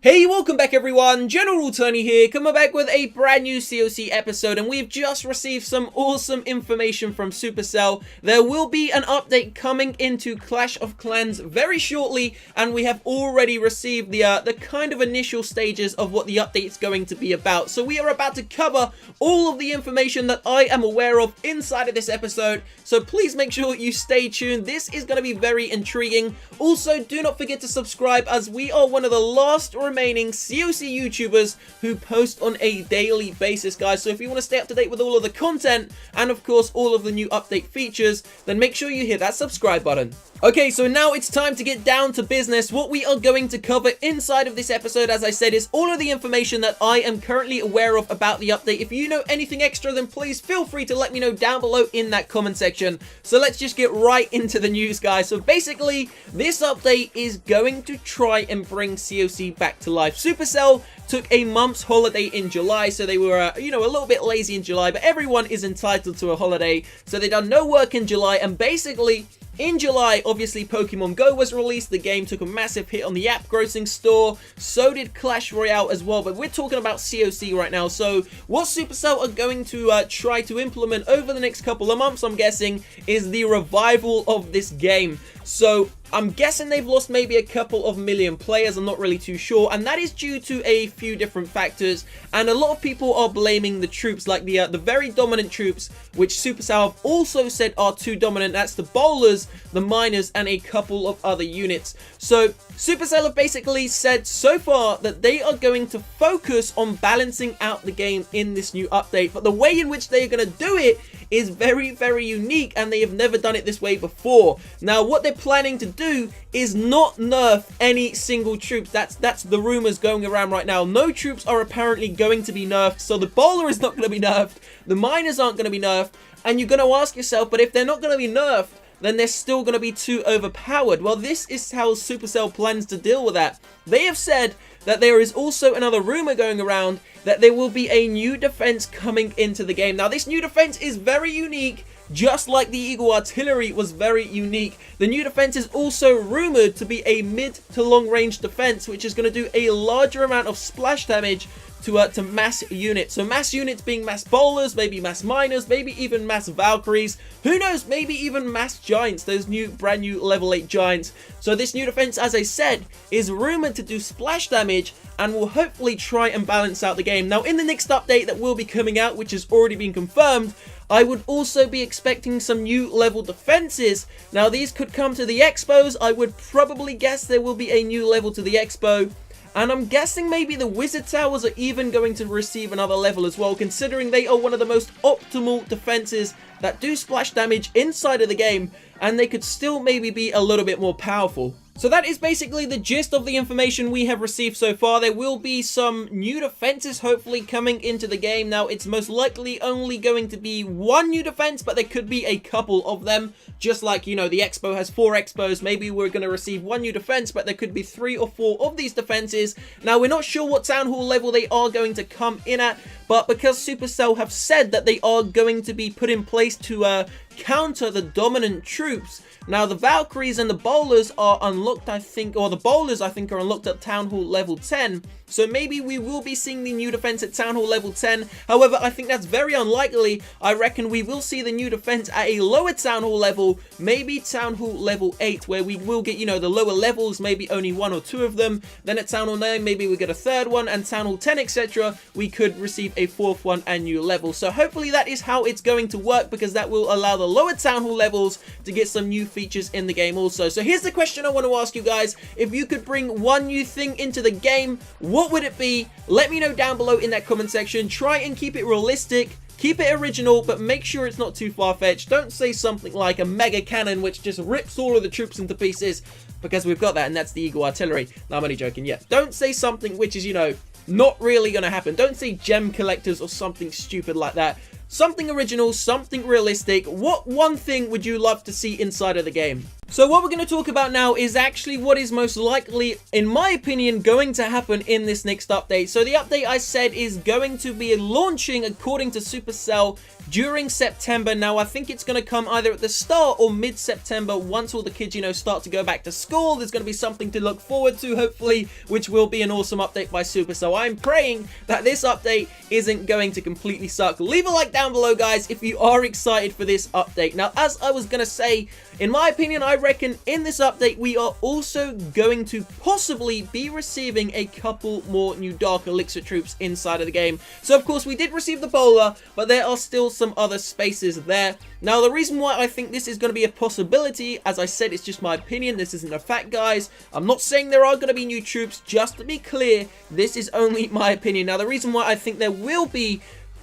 Hey, welcome back everyone, General Tony here, coming back with a brand new CoC episode, and we've just received some awesome information from Supercell. There will be an update coming into Clash of Clans very shortly, and we have already received the kind of initial stages of what the update's going to be about. So we are about to cover all of the information that I am aware of inside of this episode, so please make sure you stay tuned. This is going to be very intriguing. Also, do not forget to subscribe, as we are one of the last remaining CoC YouTubers who post on a daily basis, guys. So if you want to stay up to date with all of the content and of course all of the new update features, then make sure you hit that subscribe button. Okay, so now it's time to get down to business. What we are going to cover inside of this episode, as I said, is all of the information that I am currently aware of about the update. If you know anything extra, then please feel free to let me know down below in that comment section. So let's just get right into the news, guys. So basically, this update is going to try and bring CoC back to life. Supercell took a month's holiday in July, so they were, a little bit lazy in July, but everyone is entitled to a holiday. So they done no work in July, and basically, in July, obviously, Pokemon Go was released. The game took a massive hit on the app grossing store. So did Clash Royale as well. But we're talking about CoC right now. So what Supercell are going to try to implement over the next couple of months, I'm guessing, is the revival of this game. So I'm guessing they've lost maybe a couple of million players. I'm not really too sure, and that is due to a few different factors, and a lot of people are blaming the troops, like the very dominant troops, which Supercell have also said are too dominant. That's the bowlers, the miners, and a couple of other units. So Supercell have basically said so far that they are going to focus on balancing out the game in this new update, but the way in which they are going to do it is very, very unique, and they have never done it this way before. Now, what they're planning to do is not nerf any single troops. That's the rumors going around right now. No troops are apparently going to be nerfed, so the bowler is not going to be nerfed, the miners aren't going to be nerfed, and you're going to ask yourself, but if they're not going to be nerfed, then they're still going to be too overpowered. Well, this is how Supercell plans to deal with that. They have said that there is also another rumor going around that there will be a new defense coming into the game. Now, this new defense is very unique, just like the Eagle Artillery was very unique. The new defense is also rumored to be a mid to long range defense, which is going to do a larger amount of splash damage to mass units. So mass units being mass bowlers, maybe mass miners, maybe even mass Valkyries, who knows, maybe even mass giants, those brand new level 8 giants. So this new defense, as I said, is rumored to do splash damage and will hopefully try and balance out the game. Now, in the next update that will be coming out, which has already been confirmed, I would also be expecting some new level defenses. Now, these could come to the expos. I would probably guess there will be a new level to the expo. And I'm guessing maybe the Wizard Towers are even going to receive another level as well, considering they are one of the most optimal defenses that do splash damage inside of the game, and they could still maybe be a little bit more powerful. So that is basically the gist of the information we have received so far. There will be some new defenses hopefully coming into the game. Now, it's most likely only going to be one new defense, but there could be a couple of them. Just like, the expo has 4 expos. Maybe we're going to receive one new defense, but there could be 3 or 4 of these defenses. Now, we're not sure what Town Hall level they are going to come in at, but because Supercell have said that they are going to be put in place to counter the dominant troops. Now, the Valkyries and the bowlers are unlocked, I think, or the bowlers, I think, are unlocked at Town Hall level 10. So maybe we will be seeing the new defense at Town Hall level 10. However, I think that's very unlikely. I reckon we will see the new defense at a lower Town Hall level, maybe Town Hall level 8, where we will get, the lower levels, maybe only 1 or 2 of them. Then at Town Hall 9, maybe we get a 3rd one, and Town Hall 10, etc., we could receive a 4th one and new level. So hopefully that is how it's going to work, because that will allow the lower Town Hall levels to get some new features in the game also. So here's the question I want to ask you guys. If you could bring one new thing into the game, what would it be? Let me know down below in that comment section. Try and keep it realistic, keep it original, but make sure it's not too far-fetched. Don't say something like a mega cannon which just rips all of the troops into pieces, because we've got that, and that's the Eagle Artillery. No, I'm only joking. Yeah, don't say something which is, not really gonna happen. Don't say gem collectors or something stupid like that. Something original, something realistic. What one thing would you love to see inside of the game? So what we're going to talk about now is actually what is most likely, in my opinion, going to happen in this next update. So the update I said is going to be launching, according to Supercell, during September. Now, I think it's going to come either at the start or mid-September once all the kids, start to go back to school. There's going to be something to look forward to, hopefully, which will be an awesome update by Supercell. I'm praying that this update isn't going to completely suck. Leave a like down below, guys, if you are excited for this update. Now, as I was going to say, in my opinion, I reckon in this update, we are also going to possibly be receiving a couple more new Dark Elixir troops inside of the game. So, of course, we did receive the bowler, but there are still some other spaces there. Now, the reason why I think this is going to be a possibility, as I said, it's just my opinion. This isn't a fact, guys. I'm not saying there are going to be new troops. Just to be clear, this is only my opinion. Now, the reason why I think there will be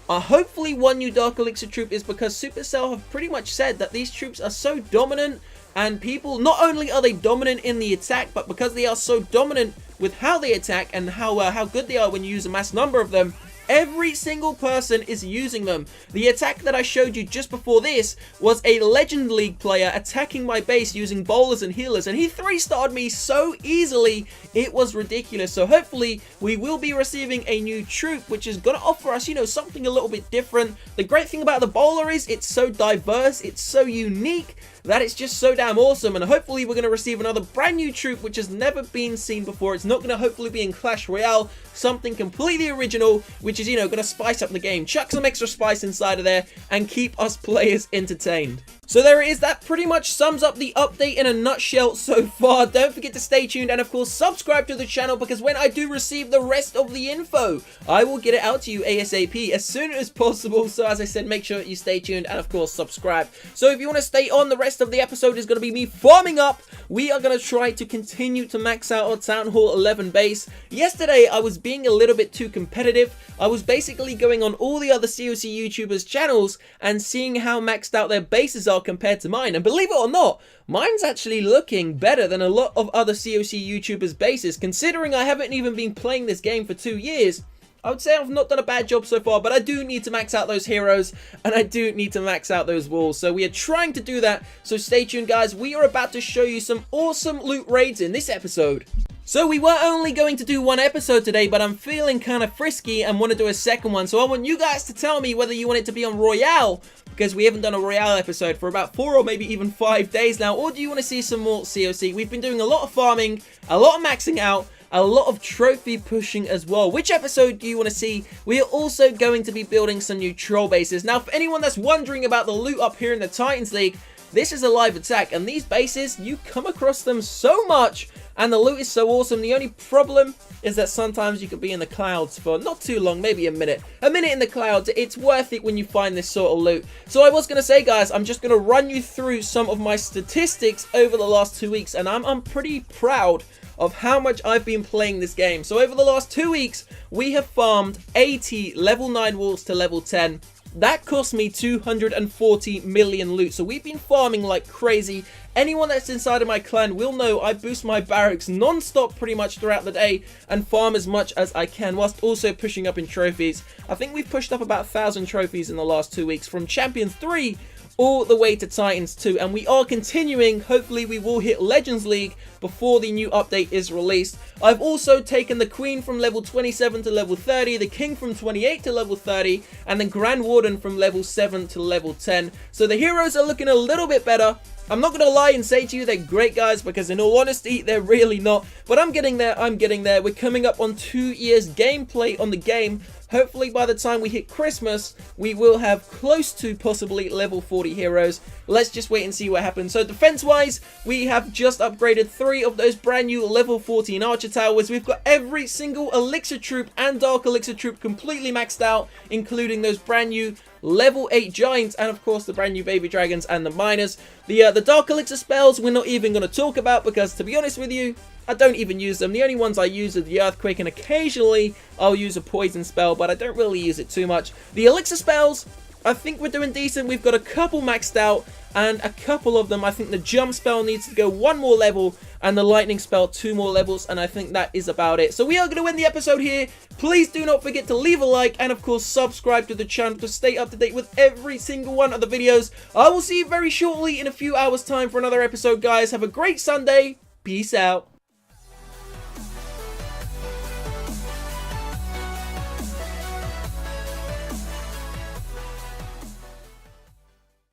hopefully one new Dark Elixir troop is because Supercell have pretty much said that these troops are so dominant, and people, not only are they dominant in the attack, but because they are so dominant with how they attack and how good they are when you use a mass number of them, every single person is using them. The attack that I showed you just before this was a Legend League player attacking my base using bowlers and healers, and he 3-starred me so easily, it was ridiculous. So hopefully we will be receiving a new troop, which is going to offer us, something a little bit different. The great thing about the bowler is it's so diverse, it's so unique, that it's just so damn awesome. And hopefully we're going to receive another brand new troop which has never been seen before. It's not going to hopefully be in Clash Royale, something completely original, which is, going to spice up the game, chuck some extra spice inside of there and keep us players entertained. So there it is. That pretty much sums up the update in a nutshell so far. Don't forget to stay tuned and, of course, subscribe to the channel, because when I do receive the rest of the info, I will get it out to you ASAP as soon as possible. So as I said, make sure you stay tuned and, of course, subscribe. So if you want to stay on, the rest of the episode is going to be me farming up. We are going to try to continue to max out our Town Hall 11 base. Yesterday, I was being a little bit too competitive. I was basically going on all the other CoC YouTubers' channels and seeing how maxed out their bases are compared to mine, and believe it or not, mine's actually looking better than a lot of other CoC YouTubers' bases. Considering I haven't even been playing this game for 2 years, I would say I've not done a bad job so far, but I do need to max out those heroes, and I do need to max out those walls, so we are trying to do that. So stay tuned, guys. We are about to show you some awesome loot raids in this episode. So we were only going to do one episode today, but I'm feeling kind of frisky and want to do a second one. So I want you guys to tell me whether you want it to be on Royale, because we haven't done a Royale episode for about 4 or maybe even 5 days now, or do you want to see some more CoC? We've been doing a lot of farming, a lot of maxing out, a lot of trophy pushing as well. Which episode do you want to see? We are also going to be building some new troll bases. Now, for anyone that's wondering about the loot up here in the Titans League, this is a live attack, and these bases, you come across them so much, and the loot is so awesome. The only problem is that sometimes you can be in the clouds for not too long, maybe a minute. A minute in the clouds, it's worth it when you find this sort of loot. So I was going to say, guys, I'm just going to run you through some of my statistics over the last 2 weeks, and I'm pretty proud of how much I've been playing this game. So over the last 2 weeks, we have farmed 80 level 9 walls to level 10. That cost me 240 million loot. So we've been farming like crazy. Anyone that's inside of my clan will know I boost my barracks non-stop pretty much throughout the day and farm as much as I can, whilst also pushing up in trophies. I think we've pushed up about 1,000 trophies in the last 2 weeks, from Champion 3 all the way to Titans 2, and we are continuing. Hopefully we will hit Legends League before the new update is released. I've also taken the Queen from level 27 to level 30, the King from 28 to level 30, and the Grand Warden from level 7 to level 10. So the heroes are looking a little bit better. I'm not going to lie and say to you they're great, guys, because in all honesty, they're really not. But I'm getting there, I'm getting there. We're coming up on 2 years gameplay on the game. Hopefully by the time we hit Christmas, we will have close to possibly level 40 heroes. Let's just wait and see what happens. So defense-wise, we have just upgraded 3 of those brand new level 14 archer towers. We've got every single elixir troop and dark elixir troop completely maxed out, including those brand new level 8 giants, and of course the brand new baby dragons and the miners. The dark elixir spells we're not even going to talk about, because to be honest with you, I don't even use them. The only ones I use are the earthquake, and occasionally I'll use a poison spell, but I don't really use it too much. The elixir spells, I think we're doing decent. We've got a couple maxed out. and a couple of them, I think the jump spell needs to go 1 more level, and the lightning spell 2 more levels, and I think that is about it. So we are going to end the episode here. Please do not forget to leave a like, and of course subscribe to the channel to stay up to date with every single one of the videos. I will see you very shortly in a few hours time for another episode, guys. Have a great Sunday. Peace out.